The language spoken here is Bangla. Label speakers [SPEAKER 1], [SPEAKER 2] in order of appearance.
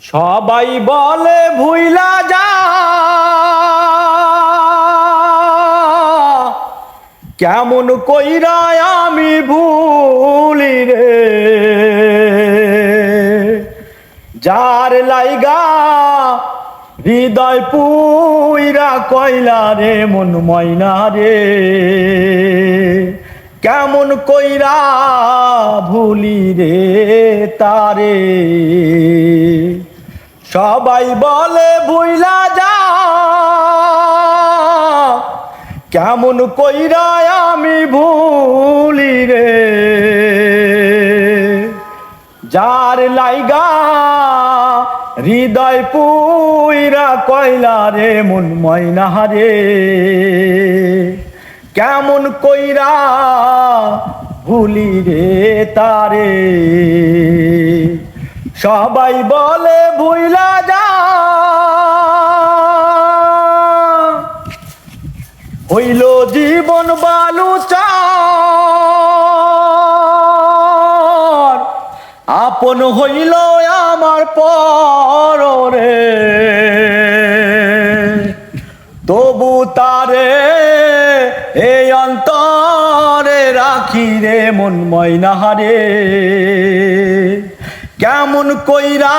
[SPEAKER 1] সবাই বলে ভুইলা যা, কেমন কইরা আমি ভুলি রে। যার লাইগা হৃদয় পুইরা কইলা রে মন ময়না রে, কেমন কইরা ভুলি রে তারে। সবাই বলে ভুইলা যা, কেমন কইরা আমি ভুলি রে। যার লাইগা হৃদয় পুইরা কইলা রে মন ময়না রে, কেমন কইরা ভুলি রে তারে। সবাই বলে ভুইলা যা, হইল জীবন বালুচর, আপন হইল আমার পর রে। তবু তারে এই অন্তরে রাখি রে মন ময়না রে, কেমন কইরা